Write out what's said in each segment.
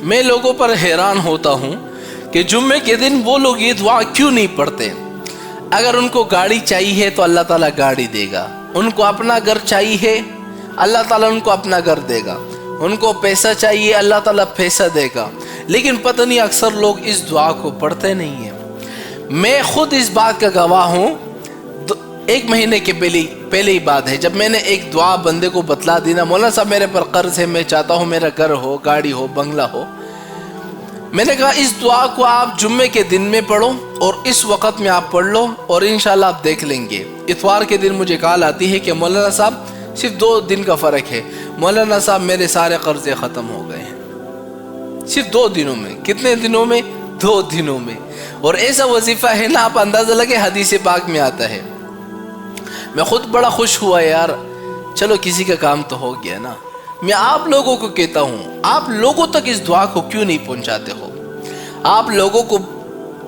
میں لوگوں پر حیران ہوتا ہوں کہ جمعے کے دن وہ لوگ یہ دعا کیوں نہیں پڑھتے۔ اگر ان کو گاڑی چاہیے تو اللہ تعالیٰ گاڑی دے گا، ان کو اپنا گھر چاہیے اللہ تعالیٰ ان کو اپنا گھر دے گا، ان کو پیسہ چاہیے اللہ تعالیٰ پیسہ دے گا، لیکن پتہ نہیں اکثر لوگ اس دعا کو پڑھتے نہیں ہیں۔ میں خود اس بات کا گواہ ہوں۔ 1 مہینے کے پہلے ہی بات ہے جب میں نے ایک دعا بندے کو بتلا دی نا، مولانا صاحب میرے پر قرض ہے، میں چاہتا ہوں میرا گھر ہو، گاڑی ہو، بنگلہ ہو۔ میں نے کہا اس دعا کو آپ جمعے کے دن میں پڑھو اور اس وقت میں آپ پڑھ لو اور انشاءاللہ آپ دیکھ لیں گے۔ اتوار کے دن مجھے کال آتی ہے کہ مولانا صاحب صرف 2 دن کا فرق ہے، مولانا صاحب میرے سارے قرضے ختم ہو گئے ہیں، صرف 2 دنوں میں۔ کتنے دنوں میں؟ 2 دنوں میں۔ اور ایسا وظیفہ ہے نا، آپ اندازہ لگے حدیث پاک میں آتا ہے۔ میں خود بڑا خوش ہوا یار، چلو کسی کا کام تو ہو گیا نا۔ میں آپ لوگوں کو کہتا ہوں، آپ لوگوں تک اس دعا کو کیوں نہیں پہنچاتے ہو؟ آپ لوگوں کو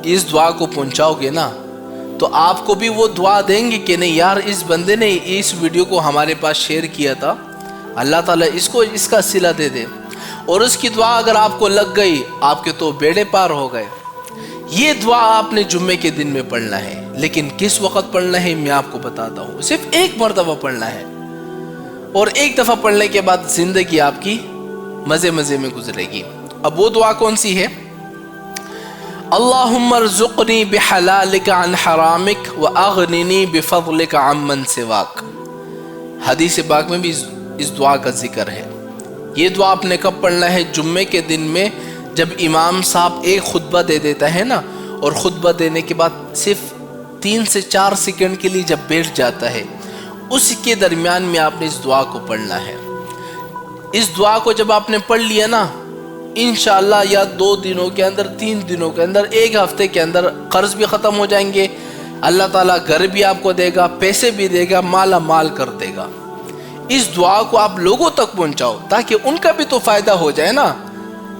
اس دعا کو پہنچاؤ گے نا تو آپ کو بھی وہ دعا دیں گے کہ نہیں یار اس بندے نے اس ویڈیو کو ہمارے پاس شیئر کیا تھا، اللہ تعالیٰ اس کو اس کا صلہ دے دے۔ اور اس کی دعا اگر آپ کو لگ گئی، آپ کے تو بیڑے پار ہو گئے۔ یہ دعا آپ نے جمعے کے دن میں پڑھنا ہے، لیکن کس وقت پڑھنا ہے میں آپ کو بتاتا ہوں۔ صرف 1 مرتبہ پڑھنا ہے اور 1 دفعہ پڑھنے کے بعد زندگی آپ کی مزے مزے میں گزرے گی۔ اب وہ دعا کون سی ہے؟ اللہم ارزقنی بحلالک عن حرامک واغننی بفضلک عمن سواک۔ حدیث پاک میں بھی اس دعا کا ذکر ہے۔ یہ دعا آپ نے کب پڑھنا ہے؟ جمعے کے دن میں، جب امام صاحب ایک خطبہ دے دیتا ہے نا، اور خطبہ دینے کے بعد صرف 3 سے 4 سیکنڈ کے لیے جب بیٹھ جاتا ہے، اس کے درمیان میں آپ نے اس دعا کو پڑھنا ہے۔ اس دعا کو جب آپ نے پڑھ لیا نا، انشاءاللہ یا 2 دنوں کے اندر، 3 دنوں کے اندر، 1 ہفتے کے اندر قرض بھی ختم ہو جائیں گے، اللہ تعالیٰ گھر بھی آپ کو دے گا، پیسے بھی دے گا، مالا مال کر دے گا۔ اس دعا کو آپ لوگوں تک پہنچاؤ تاکہ ان کا بھی تو فائدہ ہو جائے نا۔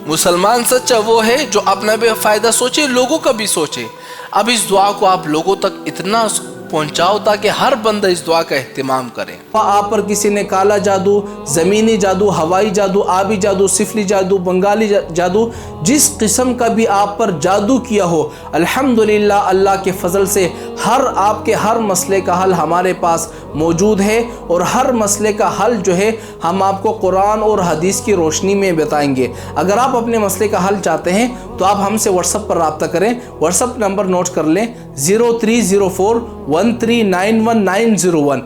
مسلمان سچا وہ ہے جو اپنا بھی فائدہ سوچے، لوگوں کا بھی سوچے۔ اب اس دعا کو آپ لوگوں تک اتنا پہنچاؤ تاکہ ہر بندہ اس دعا کا اہتمام کرے۔ آپ پر کسی نے کالا جادو، زمینی جادو، ہوائی جادو، آبی جادو، سفلی جادو، بنگالی جادو، جس قسم کا بھی آپ پر جادو کیا ہو، الحمدللہ اللہ کے فضل سے آپ کے ہر مسئلے کا حل ہمارے پاس موجود ہے، اور ہر مسئلے کا حل جو ہے ہم آپ کو قرآن اور حدیث کی روشنی میں بتائیں گے۔ اگر آپ اپنے مسئلے کا حل چاہتے ہیں تو آپ ہم سے واٹس ایپ پر رابطہ کریں۔ واٹس ایپ نمبر نوٹ کر لیں: 030413919101۔